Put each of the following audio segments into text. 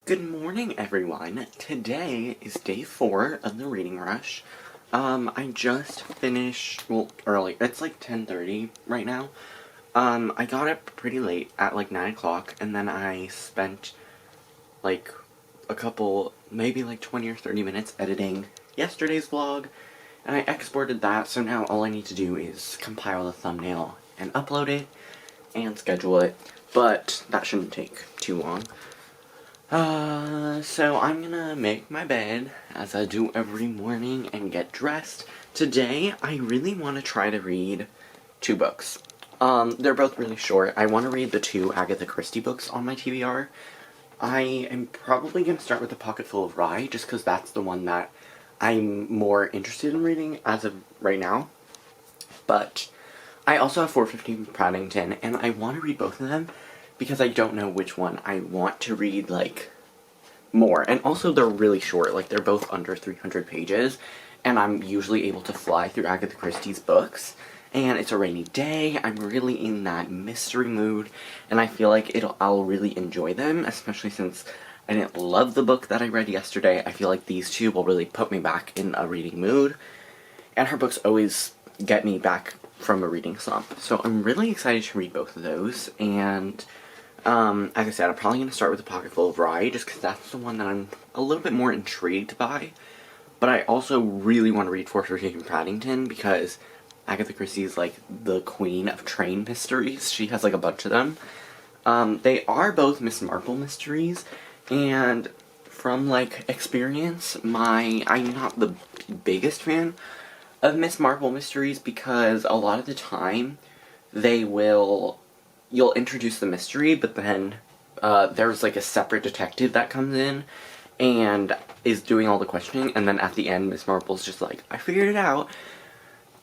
Good morning, everyone. Today is day 4 of the reading rush. I just finished, well, early. It's like 10:30 right now. I got up pretty late at like 9 o'clock, and then I spent like a couple, maybe like 20 or 30 minutes editing yesterday's vlog, and I exported that, so now all I need to do is compile the thumbnail and upload it and schedule it, but that shouldn't take too long. So I'm gonna make my bed, as I do every morning, and get dressed. Today, I really want to try to read 2 books. They're both really short. I want to read the 2 Agatha Christie books on my TBR. I am probably gonna start with The Pocketful of Rye, just because that's the one that I'm more interested in reading as of right now. But I also have 415 Paddington, and I want to read both of them, because I don't know which one I want to read, like, more. And also, they're really short. Like, they're both under 300 pages. And I'm usually able to fly through Agatha Christie's books. And it's a rainy day. I'm really in that mystery mood. And I feel like I'll really enjoy them. Especially since I didn't love the book that I read yesterday. I feel like these 2 will really put me back in a reading mood. And her books always get me back from a reading slump. So I'm really excited to read both of those. And as I said, I'm probably going to start with The Pocketful of Rye, just because that's the one that I'm a little bit more intrigued by. But I also really want to read 413 Paddington, because Agatha Christie is, like, the queen of train mysteries. She has, like, a bunch of them. They are both Miss Marple mysteries, and from, like, experience, I'm not the biggest fan of Miss Marple mysteries, because a lot of the time, you'll introduce the mystery, but then there's like a separate detective that comes in and is doing all the questioning, and then at the end Miss Marple's just like, I figured it out.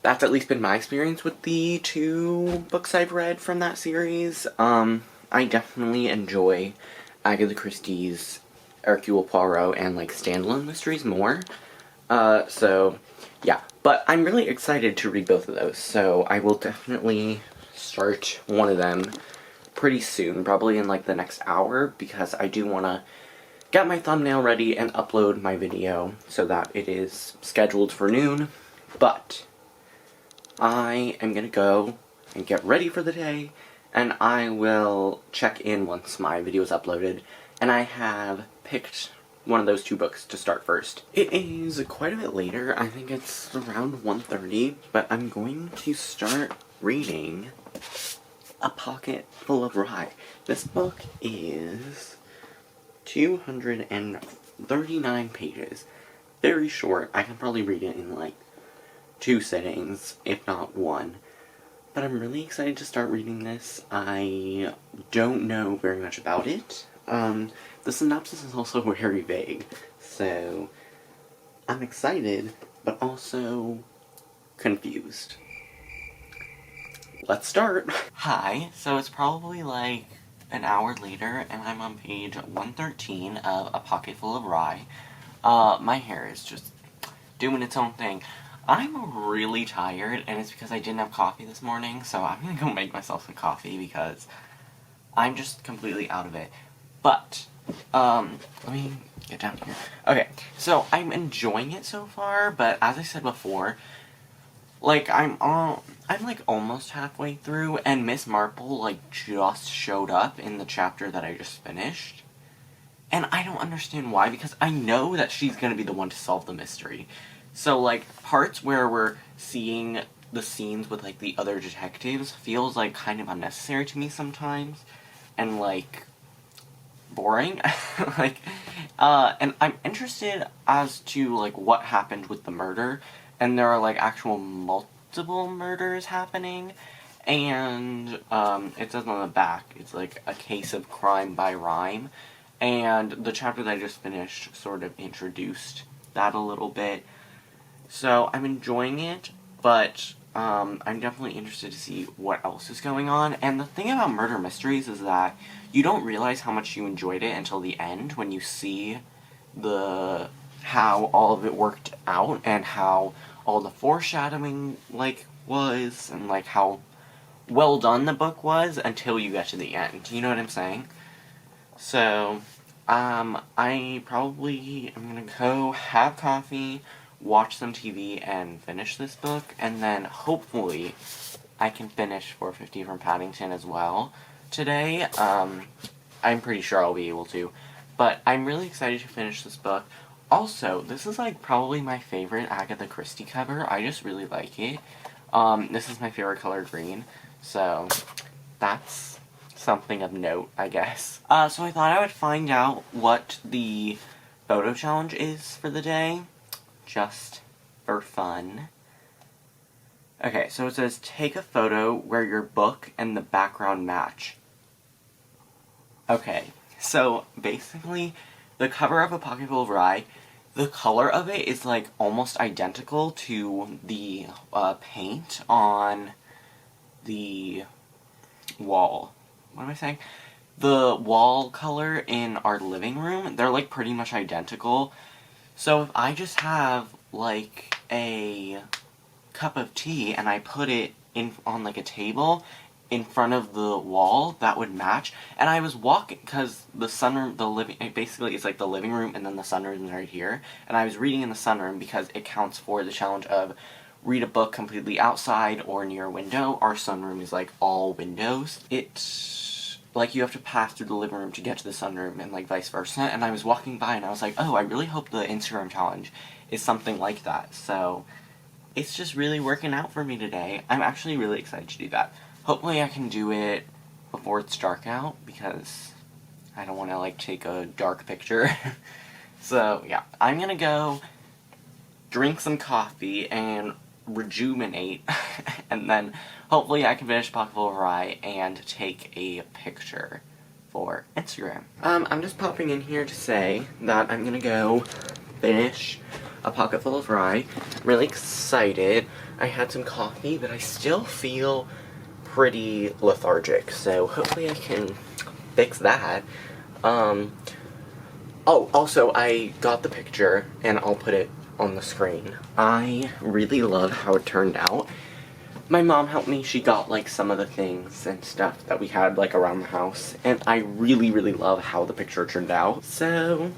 That's at least been my experience with the 2 books I've read from that series. I definitely enjoy Agatha Christie's Hercule Poirot and like standalone mysteries more. So yeah, but I'm really excited to read both of those, so I will definitely start one of them pretty soon, probably in like the next hour, because I do want to get my thumbnail ready and upload my video so that it is scheduled for noon. But I am gonna go and get ready for the day, and I will check in once my video is uploaded, and I have picked one of those 2 books to start first. It is quite a bit later. I think it's around 1:30, but I'm going to start reading A Pocketful of Rye. This book is 239 pages. Very short. I can probably read it in like 2 sittings, if not 1. But I'm really excited to start reading this. I don't know very much about it. The synopsis is also very vague, so I'm excited, but also confused. Let's start! Hi, so it's probably like an hour later, and I'm on page 113 of A Pocketful of Rye. My hair is just doing its own thing. I'm really tired, and it's because I didn't have coffee this morning, so I'm gonna go make myself some coffee, because I'm just completely out of it. But, let me get down here. Okay, so I'm enjoying it so far, but as I said before, like, I'm like almost halfway through, and Miss Marple, like, just showed up in the chapter that I just finished. And I don't understand why, because I know that she's gonna be the one to solve the mystery. So, like, parts where we're seeing the scenes with, like, the other detectives feels, like, kind of unnecessary to me sometimes. And, like, boring. Like, and I'm interested as to, like, what happened with the murder. And there are, like, actual multiple murders happening. And, it says on the back, it's, like, a case of crime by rhyme. And the chapter that I just finished sort of introduced that a little bit. So, I'm enjoying it, but, I'm definitely interested to see what else is going on. And the thing about murder mysteries is that you don't realize how much you enjoyed it until the end, when you see how all of it worked out, and how all the foreshadowing, like, was, and, like, how well done the book was, until you get to the end. You know what I'm saying? So, I probably am gonna go have coffee, watch some TV, and finish this book, and then hopefully I can finish 450 from Paddington as well today. I'm pretty sure I'll be able to, but I'm really excited to finish this book. Also, this is like probably my favorite Agatha Christie cover. I just really like it. This is my favorite color, green, so that's something of note, I guess. So I thought I would find out what the photo challenge is for the day, just for fun. Okay, so it says, take a photo where your book and the background match. Okay, so basically, the cover of A Pocketful of Rye, the color of it is like almost identical to the paint on the wall. What am I saying? The wall color in our living room, they're like pretty much identical. So if I just have like a cup of tea and I put it on like a table in front of the wall, that would match. And I was walking, because the sunroom, basically it's like the living room and then the sunroom is right here. And I was reading in the sunroom because it counts for the challenge of read a book completely outside or near a window. Our sunroom is like all windows. It's like you have to pass through the living room to get to the sunroom and like vice versa. And I was walking by and I was like, oh, I really hope the Instagram challenge is something like that. So it's just really working out for me today. I'm actually really excited to do that. Hopefully I can do it before it's dark out, because I don't want to like take a dark picture. So yeah, I'm gonna go drink some coffee and rejuvenate, and then hopefully I can finish Pocketful of Rye and take a picture for Instagram. I'm just popping in here to say that I'm gonna go finish A Pocketful of Rye. I'm really excited. I had some coffee, but I still feel pretty lethargic, so hopefully I can fix that. Oh, also, I got the picture, and I'll put it on the screen. I really love how it turned out. My mom helped me. She got, like, some of the things and stuff that we had, like, around the house, and I really, really love how the picture turned out. So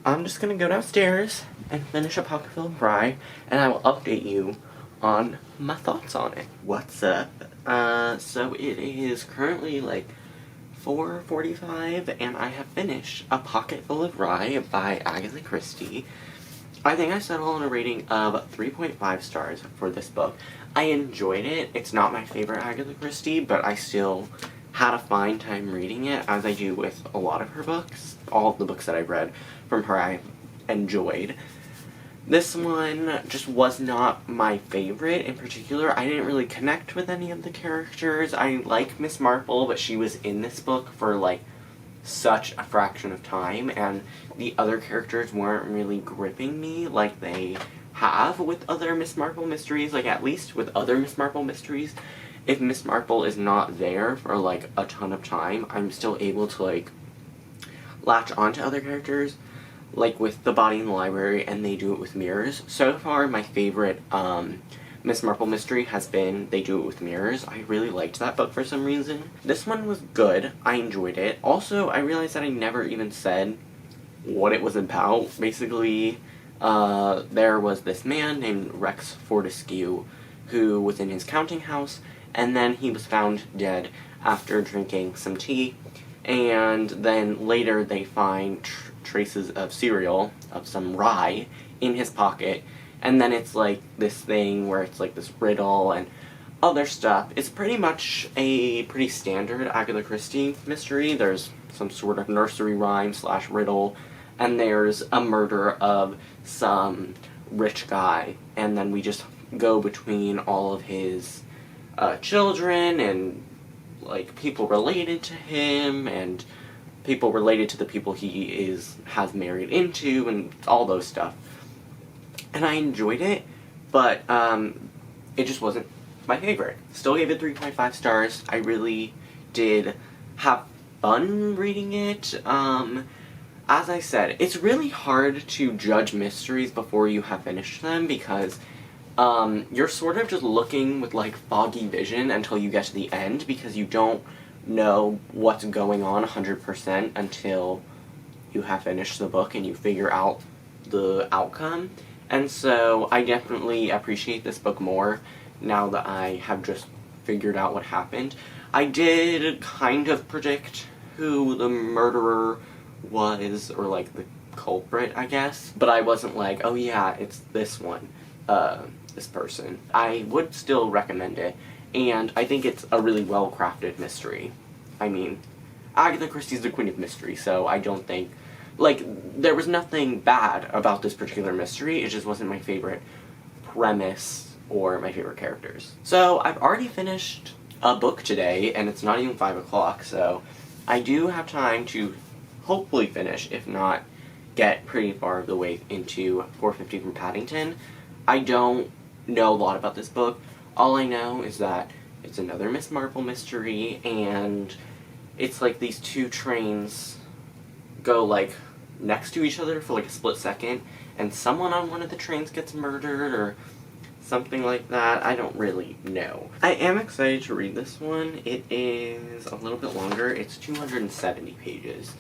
I'm just gonna go downstairs and finish A Pocketful of Rye, and I will update you on my thoughts on it. What's up? So it is currently like 4:45, and I have finished A Pocketful of Rye by Agatha Christie. I think I settled on a rating of 3.5 stars for this book. I enjoyed it. It's not my favorite Agatha Christie, but I still had a fine time reading it, as I do with a lot of her books. All of the books that I've read from her I enjoyed. This one just was not my favorite in particular. I didn't really connect with any of the characters. I like Miss Marple, but she was in this book for, like, such a fraction of time, and the other characters weren't really gripping me like they have with other Miss Marple mysteries. Like, at least with other Miss Marple mysteries, if Miss Marple is not there for, like, a ton of time, I'm still able to, like, latch onto other characters. Like with The Body in the Library, and They Do It with Mirrors. So far, my favorite Miss Marple mystery has been They Do It with Mirrors. I really liked that book for some reason. This one was good. I enjoyed it. Also, I realized that I never even said what it was about. Basically, there was this man named Rex Fortescue who was in his counting house, and then he was found dead after drinking some tea. And then later they find traces of cereal, of some rye, in his pocket. And then it's like this thing where it's like this riddle and other stuff. It's pretty much a pretty standard Agatha Christie mystery. There's some sort of nursery rhyme / riddle, and there's a murder of some rich guy. And then we just go between all of his children and like people related to him and people related to the people he has married into and all those stuff. And I enjoyed it, but it just wasn't my favorite. Still gave it 3.5 stars. I really did have fun reading it. As I said, it's really hard to judge mysteries before you have finished them because you're sort of just looking with like foggy vision until you get to the end because you don't know what's going on 100% until you have finished the book and you figure out the outcome. And so I definitely appreciate this book more now that I have just figured out what happened. I did kind of predict who the murderer was, or like the culprit, I guess, but I wasn't like, oh yeah, it's this one, this person. I would still recommend it, and I think it's a really well-crafted mystery. I mean, Agatha Christie's the queen of mystery, so I don't think, like, there was nothing bad about this particular mystery, it just wasn't my favorite premise or my favorite characters. So, I've already finished a book today, and it's not even 5 o'clock, so I do have time to hopefully finish, if not get pretty far of the way into 450 from Paddington. I don't know a lot about this book. All I know is that it's another Miss Marple mystery, and it's like these two trains go like next to each other for like a split second, and someone on one of the trains gets murdered or something like that. I don't really know. I am excited to read this one. It is a little bit longer. It's 270 pages.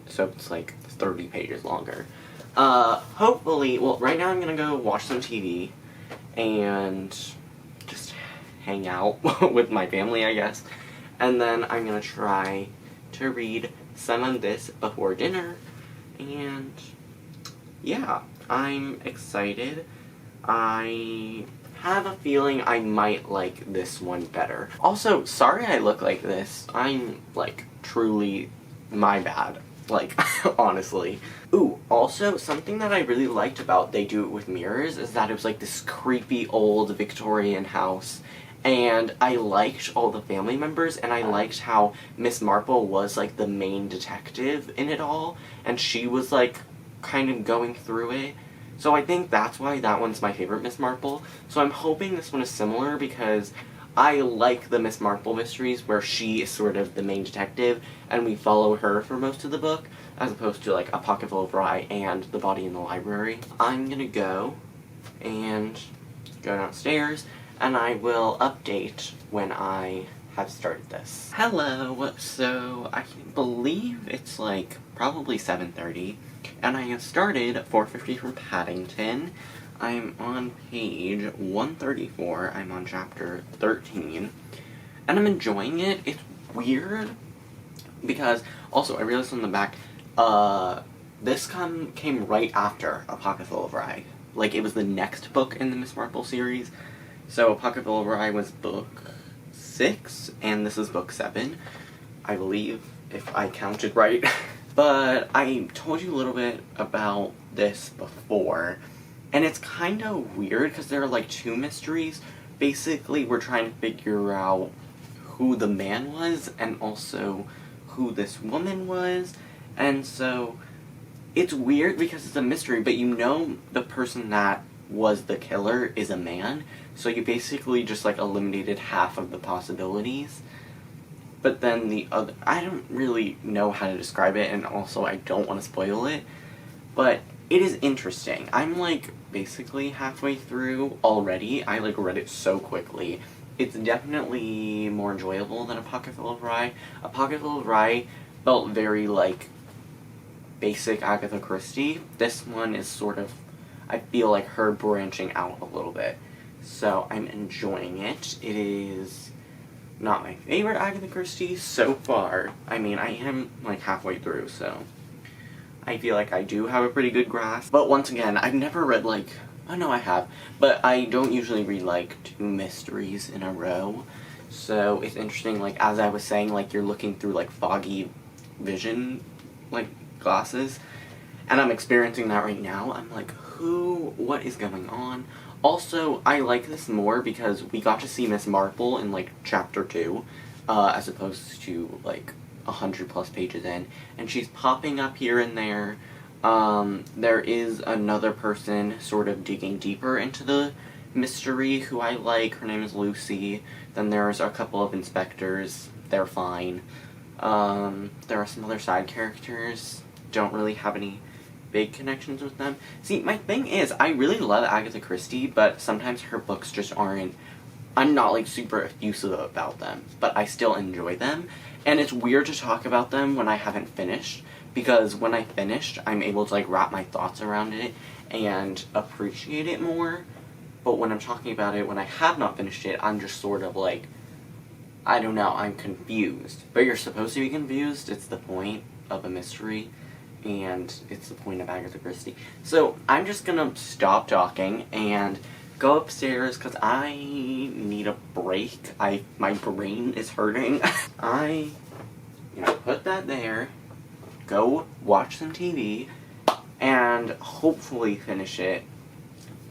So it's like 30 pages longer. Hopefully, well, right now I'm gonna go watch some TV and just hang out with my family, I guess. And then I'm gonna try to read some of this before dinner. And yeah, I'm excited. I have a feeling I might like this one better. Also, sorry I look like this. I'm, like, truly my bad. Like, honestly. Ooh, also, something that I really liked about They Do It With Mirrors is that it was, like, this creepy old Victorian house. And I liked all the family members, and I liked how Miss Marple was, like, the main detective in it all. And she was, like, kind of going through it. So I think that's why that one's my favorite Miss Marple. So I'm hoping this one is similar, because I like the Miss Marple mysteries where she is sort of the main detective and we follow her for most of the book, as opposed to like A Pocket Full of Rye and The Body in the Library. I'm gonna go and go downstairs, and I will update when I have started this. Hello! So I believe it's like probably 7:30. And I have started 450 from Paddington. I'm on page 134. I'm on chapter 13. And I'm enjoying it. It's weird because, also, I realized on the back, this came right after A Pocket Full of Rye. Like, it was the next book in the Miss Marple series. So, A Pocket Full of Rye was book 6, and this is book 7, I believe, if I counted right. But I told you a little bit about this before, and it's kind of weird because there are like two mysteries. Basically, we're trying to figure out who the man was and also who this woman was, and so it's weird because it's a mystery, but you know the person that was the killer is a man, so you basically just like eliminated half of the possibilities. But then the other, I don't really know how to describe it, and also I don't want to spoil it, but it is interesting. I'm like basically halfway through already. I like read it so quickly. It's definitely more enjoyable than A Pocket Full of Rye. A Pocket Full of Rye felt very like basic Agatha Christie. This one is sort of, I feel like her branching out a little bit. So I'm enjoying it. It is not my favorite Agatha Christie so far. I mean, I am like halfway through, so I feel like I do have a pretty good grasp. But once again, I've never read like, oh no I have, but I don't usually read like 2 mysteries in a row. So it's interesting, like as I was saying, like you're looking through like foggy vision like glasses, and I'm experiencing that right now. I'm like, what is going on? Also, I like this more because we got to see Miss Marple in, like, chapter 2, as opposed to, like, 100+ pages in, and she's popping up here and there. There is another person sort of digging deeper into the mystery who I like. Her name is Lucy. Then there's a couple of inspectors. They're fine. There are some other side characters. Don't really have any big connections with them. See, my thing is, I really love Agatha Christie, but sometimes her books just aren't, I'm not like super effusive about them, but I still enjoy them, and it's weird to talk about them when I haven't finished, because when I finished, I'm able to, like, wrap my thoughts around it and appreciate it more. But when I'm talking about it, when I have not finished it, I'm just sort of, like, I don't know, I'm confused. But you're supposed to be confused. It's the point of a mystery, and it's the point of Agatha Christie. So I'm just gonna stop talking and go upstairs because I need a break. My brain is hurting. Put that there, go watch some TV, and hopefully finish it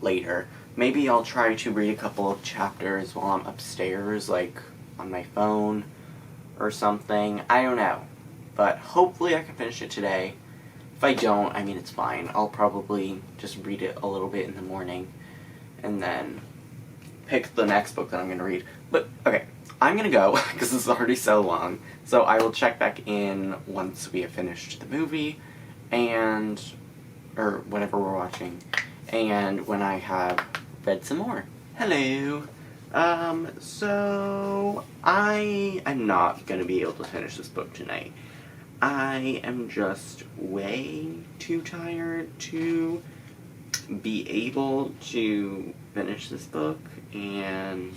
later. Maybe I'll try to read a couple of chapters while I'm upstairs, like on my phone or something. I don't know. But hopefully I can finish it today. If I don't, I mean, it's fine. I'll probably just read it a little bit in the morning and then pick the next book that I'm going to read. But, okay, I'm going to go because this is already so long. So I will check back in once we have finished the movie or whatever we're watching, and when I have read some more. Hello! So I am not going to be able to finish this book tonight. I am just way too tired to be able to finish this book, and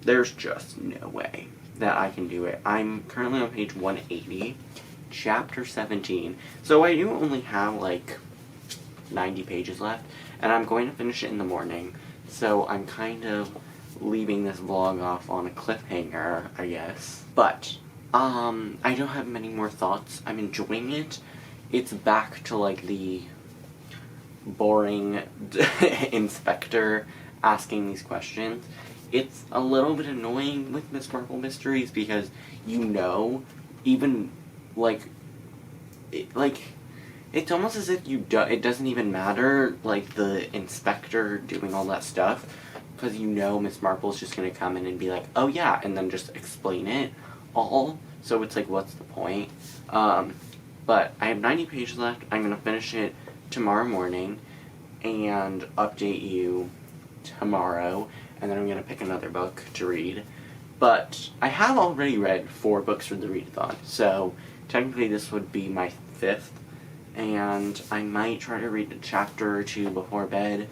there's just no way that I can do it. I'm currently on page 180, chapter 17, so I do only have like 90 pages left, and I'm going to finish it in the morning, so I'm kind of leaving this vlog off on a cliffhanger, I guess. But I don't have many more thoughts. I'm enjoying it. It's back to, like, the boring inspector asking these questions. It's a little bit annoying with Miss Marple mysteries because even, it's almost as if it doesn't even matter, like, the inspector doing all that stuff, because Miss Marple's just gonna come in and be like, oh yeah, and then just explain it all, so it's like, what's the point? But I have 90 pages left. I'm gonna finish it tomorrow morning and update you tomorrow, and then I'm gonna pick another book to read. But I have already read 4 books for the readathon, so technically this would be my 5th, and I might try to read a chapter or 2 before bed,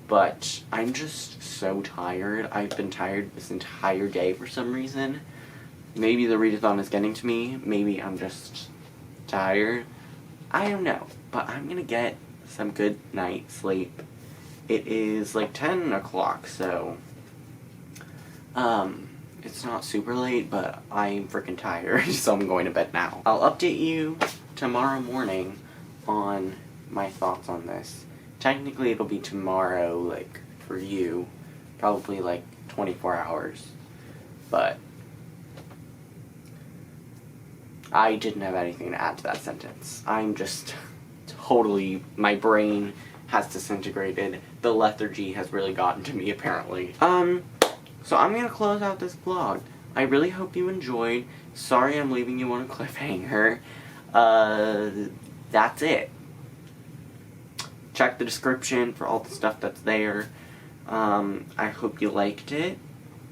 but I'm just so tired. I've been tired this entire day for some reason. Maybe the readathon is getting to me. Maybe I'm just tired. I don't know. But I'm gonna get some good night sleep. It is like 10 o'clock, so it's not super late, but I'm freaking tired, so I'm going to bed now. I'll update you tomorrow morning on my thoughts on this. Technically, it'll be tomorrow, like, for you. Probably, like, 24 hours. But I didn't have anything to add to that sentence. I'm just totally, my brain has disintegrated. The lethargy has really gotten to me, apparently. So I'm gonna close out this vlog. I really hope you enjoyed. Sorry I'm leaving you on a cliffhanger. That's it. Check the description for all the stuff that's there. I hope you liked it,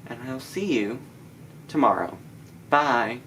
and I'll see you tomorrow. Bye!